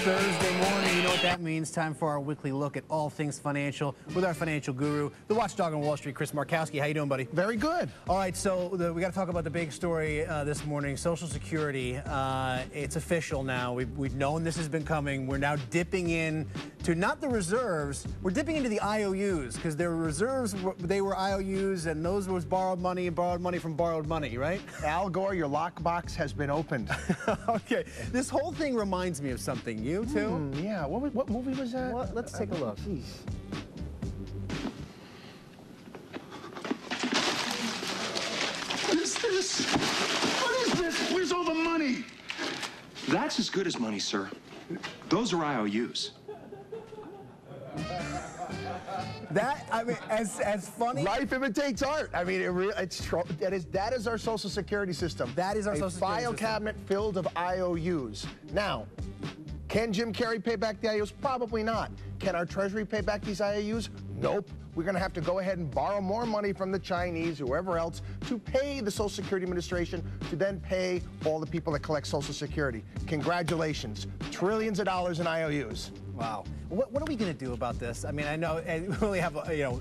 Thursday morning. You know what that means. Time for our weekly look at all things financial with our financial guru, the Watchdog on Wall Street, Chris Markowski. How you doing, buddy? Very good. All right, so we got to talk about the big story this morning, Social Security. It's official now. We've known this has been coming. We're now dipping in to not the reserves. We're dipping into the IOUs because their reserves, they were IOUs, and those was borrowed money and borrowed money from borrowed money, right? Al Gore, your lockbox has been opened. Okay, this whole thing reminds me of something. You too? Yeah. What movie was that? Let's take a look. Jeez. What is this? What is this? Where's all the money? That's as good as money, sir. Those are IOUs. That, I mean, as funny. Life imitates art. I mean, that is our Social Security system. That is our Social Security file system. cabinet filled of IOUs. Now, can Jim Carrey pay back the IOUs? Probably not. Can our Treasury pay back these IOUs? Nope. We're going to have to go ahead and borrow more money from the Chinese, whoever else, to pay the Social Security Administration, to then pay all the people that collect Social Security. Congratulations. Trillions of dollars in IOUs. Wow. What are we going to do about this? I mean, I know we only have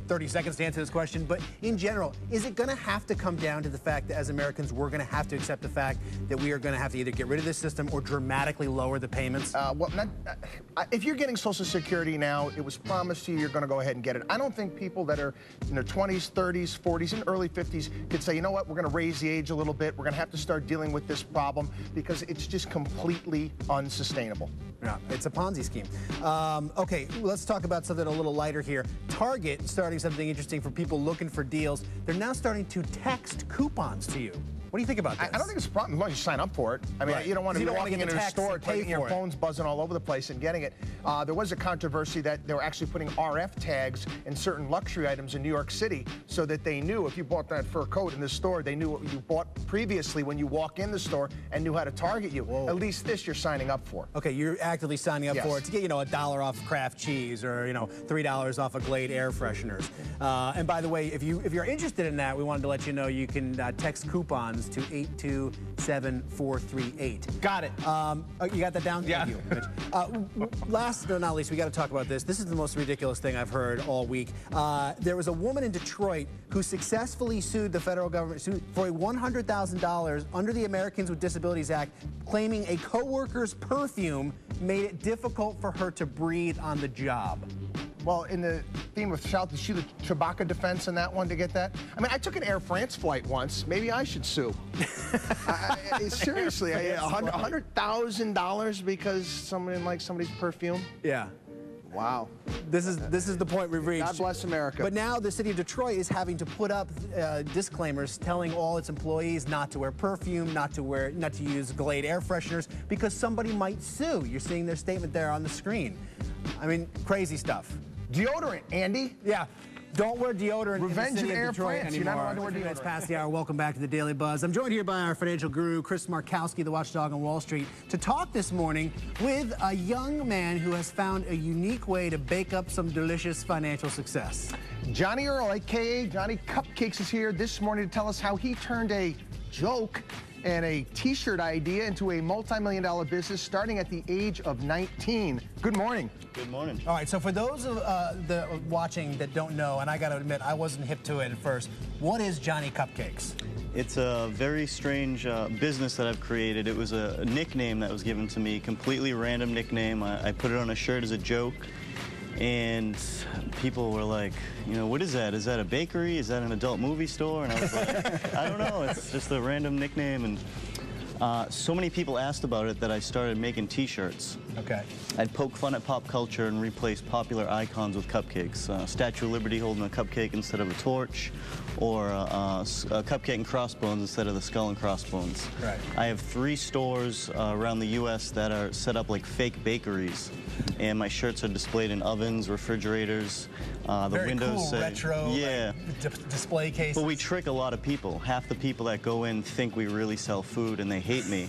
30 seconds to answer this question, but in general, is it going to have to come down to the fact that as Americans, we're going to have to accept the fact that we are going to have to either get rid of this system or dramatically lower the payments? If you're getting Social Security now, it was promised to you, you're going to go ahead and get it. I don't think people that are in their 20s, 30s, 40s, and early 50s could say, you know what, we're going to raise the age a little bit. We're going to have to start dealing with this problem because it's just completely unsustainable. Yeah, it's a Ponzi scheme. Okay, let's talk about something a little lighter here. Target starting something interesting for people looking for deals. They're now starting to text coupons to you. What do you think about this? I don't think it's a problem as long as you sign up for it. I mean, you don't want to be walking into a store, taking your phone's buzzing all over the place and getting it. There was a controversy that they were actually putting RF tags in certain luxury items in New York City so that they knew if you bought that fur coat in the store, they knew what you bought previously when you walk in the store and knew how to target you. Whoa. At least this you're signing up for. Okay, you're actively signing up for it to get, $1 off Kraft cheese or, $3 off of Glade air fresheners. And by the way, if you're interested in that, we wanted to let you know you can text coupons to 827-438. Got it. You got that down? Yeah. Thank you, Mitch. Last but not least, we got to talk about this. This is the most ridiculous thing I've heard all week. There was a woman in Detroit who successfully sued the federal government for $100,000 under the Americans with Disabilities Act, claiming a coworker's perfume made it difficult for her to breathe on the job. Well, in the theme of shout, is she the Chewbacca defense in that one to get that? I mean, I took an Air France flight once. Maybe I should sue. Seriously, $100,000 because someone didn't like somebody's perfume? Yeah. Wow. This is the point we've reached. God bless America. But now the city of Detroit is having to put up disclaimers telling all its employees not to wear perfume, not to use Glade air fresheners because somebody might sue. You're seeing their statement there on the screen. I mean, crazy stuff. Deodorant, Andy. Yeah. Don't wear deodorant Revenge in the city in of Air Detroit France. anymore. You're not allowed to wear deodorant. It's past the hour. Welcome back to the Daily Buzz. I'm joined here by our financial guru, Chris Markowski, the Watchdog on Wall Street, to talk this morning with a young man who has found a unique way to bake up some delicious financial success. Johnny Earl, a.k.a. Johnny Cupcakes, is here this morning to tell us how he turned a joke and a T-shirt idea into a multi-million-dollar business starting at the age of 19. Good morning. Good morning. All right, so for those watching that don't know, and I got to admit, I wasn't hip to it at first, what is Johnny Cupcakes? It's a very strange business that I've created. It was a nickname that was given to me, completely random nickname. I put it on a shirt as a joke. And people were like, what is that? Is that a bakery? Is that an adult movie store? And I was like, I don't know. It's just a random nickname. And so many people asked about it that I started making T-shirts. Okay. I'd poke fun at pop culture and replace popular icons with cupcakes. Statue of Liberty holding a cupcake instead of a torch, or a cupcake and crossbones instead of the skull and crossbones. Right. I have 3 stores around the U.S. that are set up like fake bakeries, and my shirts are displayed in ovens, refrigerators. The Very windows cool, say, retro, yeah, like, display cases. But we trick a lot of people. Half the people that go in think we really sell food, and they hate me.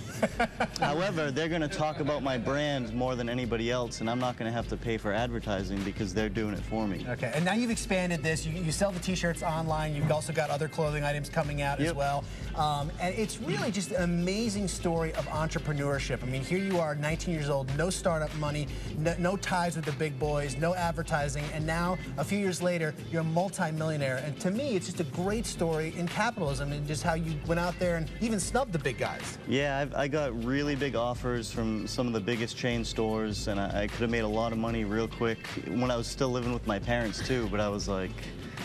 However, they're going to talk about my brand more than anybody else, and I'm not going to have to pay for advertising because they're doing it for me. Okay, and now you've expanded this. You sell the T-shirts online. You've also got other clothing items coming out as well. And it's really just an amazing story of entrepreneurship. I mean, here you are, 19 years old, no startup money, no ties with the big boys, no advertising, and now, a few years later, you're a multi-millionaire. And to me, it's just a great story in capitalism and just how you went out there and even snubbed the big guys. Yeah, I got really big offers from some of the biggest chain stores, and I could have made a lot of money real quick when I was still living with my parents too, but I was like,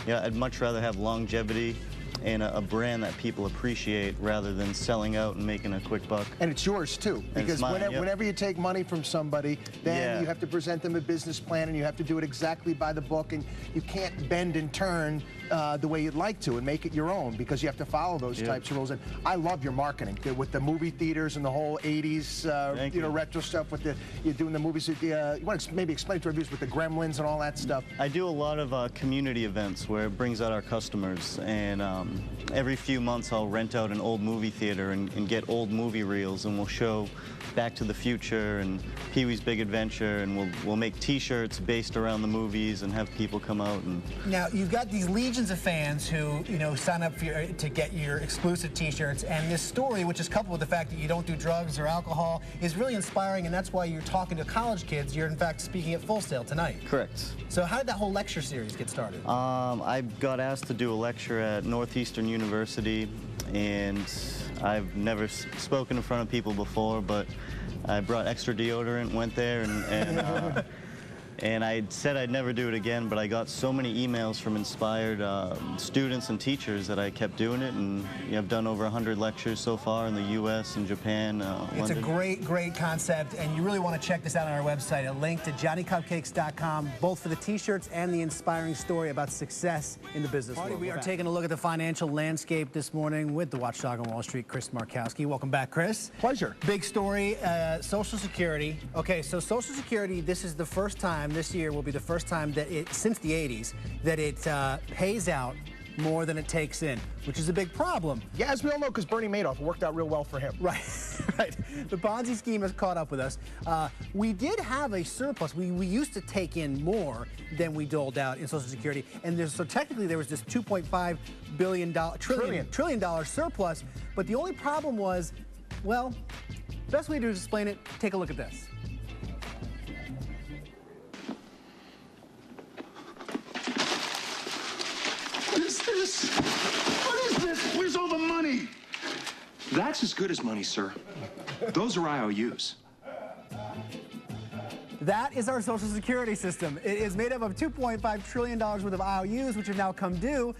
yeah, I'd much rather have longevity and a brand that people appreciate rather than selling out and making a quick buck. And it's yours too, because whenever you take money from somebody, then you have to present them a business plan and you have to do it exactly by the book, and you can't bend and turn the way you'd like to and make it your own, because you have to follow those types of rules. And I love your marketing with the movie theaters and the whole 80s retro stuff with you're doing the movies. You want to maybe explain to reviews with the Gremlins and all that stuff? I do a lot of community events where it brings out our customers, and every few months I'll rent out an old movie theater and get old movie reels, and we'll show Back to the Future and Pee-wee's Big Adventure, and we'll make T-shirts based around the movies and have people come out. And now you've got these legions of fans who sign up for to get your exclusive T-shirts, and this story, which is coupled with the fact that you don't do drugs or alcohol, is really inspiring, and that's why you're talking to college kids. You're in fact speaking at Full Sail tonight. Correct. So how did that whole lecture series get started? I got asked to do a lecture at Northeastern University, and I've never spoken in front of people before, but I brought extra deodorant, went there, and I said I'd never do it again, but I got so many emails from inspired students and teachers that I kept doing it, and I've done over 100 lectures so far in the U.S. and Japan, It's London. a great, great concept, and you really want to check this out on our website. A link to JohnnyCupcakes.com, both for the T-shirts and the inspiring story about success in the business world. We are taking a look at the financial landscape this morning with the Watchdog on Wall Street, Chris Markowski. Welcome back, Chris. Pleasure. Big story, Social Security. Okay, so Social Security, this is the first time, this year will be the first time that since the 80s, that it pays out more than it takes in, which is a big problem. Yeah, as we all know, because Bernie Madoff worked out real well for him. Right, right. The Ponzi scheme has caught up with us. We did have a surplus. We used to take in more than we doled out in Social Security, and so technically there was this $2.5 trillion dollar surplus, but the only problem was, well, the best way to explain it, take a look at this. What is this? What is this? Where's all the money? That's as good as money, sir. Those are IOUs. That is our Social Security system. It is made up of $2.5 trillion worth of IOUs, which have now come due.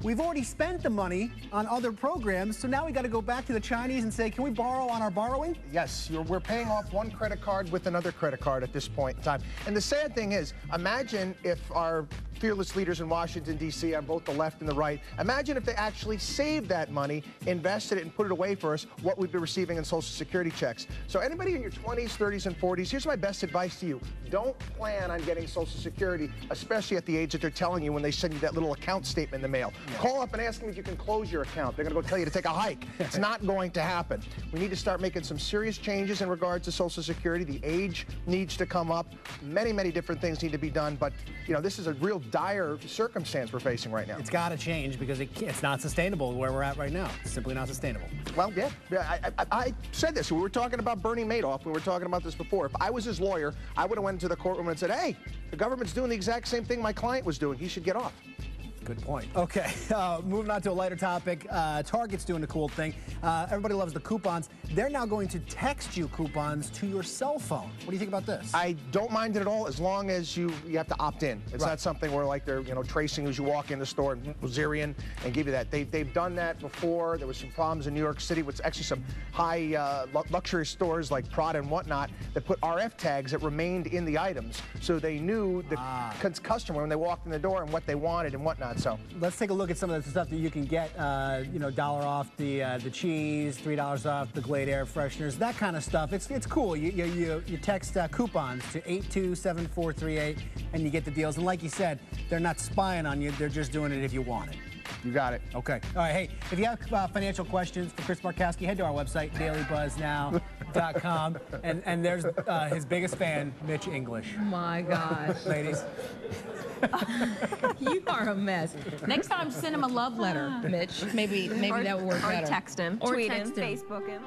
We've already spent the money on other programs, so now we got to go back to the Chinese and say, can we borrow on our borrowing? Yes, we're paying off one credit card with another credit card at this point in time. And the sad thing is, imagine if our fearless leaders in Washington, D.C., on both the left and the right, imagine if they actually saved that money, invested it, and put it away for us, what we'd be receiving in Social Security checks. So anybody in your 20s, 30s, and 40s, here's my best advice to you. Don't plan on getting Social Security, especially at the age that they're telling you when they send you that little account statement in the mail. Yeah. Call up and ask them if you can close your account. They're going to go tell you to take a hike. It's not going to happen. We need to start making some serious changes in regards to Social Security. The age needs to come up. Many, many different things need to be done, but this is a real dire circumstance we're facing right now. It's got to change because it's not sustainable where we're at right now. It's simply not sustainable. Well, yeah. I said this. We were talking about Bernie Madoff. We were talking about this before. If I was his lawyer, I would have went into the courtroom and said, hey, the government's doing the exact same thing my client was doing. He should get off. Good point. Okay, moving on to a lighter topic. Target's doing a cool thing. Everybody loves the coupons. They're now going to text you coupons to your cell phone. What do you think about this? I don't mind it at all, as long as you have to opt in. It's not something where like they're tracing as you walk in the store and Zerian and give you that. They've done that before. There was some problems in New York City with actually some high luxury stores like Prada and whatnot that put RF tags that remained in the items, so they knew the customer when they walked in the door and what they wanted and whatnot. So let's take a look at some of the stuff that you can get. $1 off the cheese, $3 off the Glade air fresheners, that kind of stuff. It's cool. You text coupons to 827438 and you get the deals. And like you said, they're not spying on you. They're just doing it if you want it. You got it. Okay. All right. Hey, if you have financial questions for Chris Markowski, head to our website, dailybuzznow.com. And there's his biggest fan, Mitch English. My gosh. Ladies. You are a mess. Next time, send him a love letter, Mitch. Maybe that would work better. Or text him. Or tweet text him. him. Facebook him.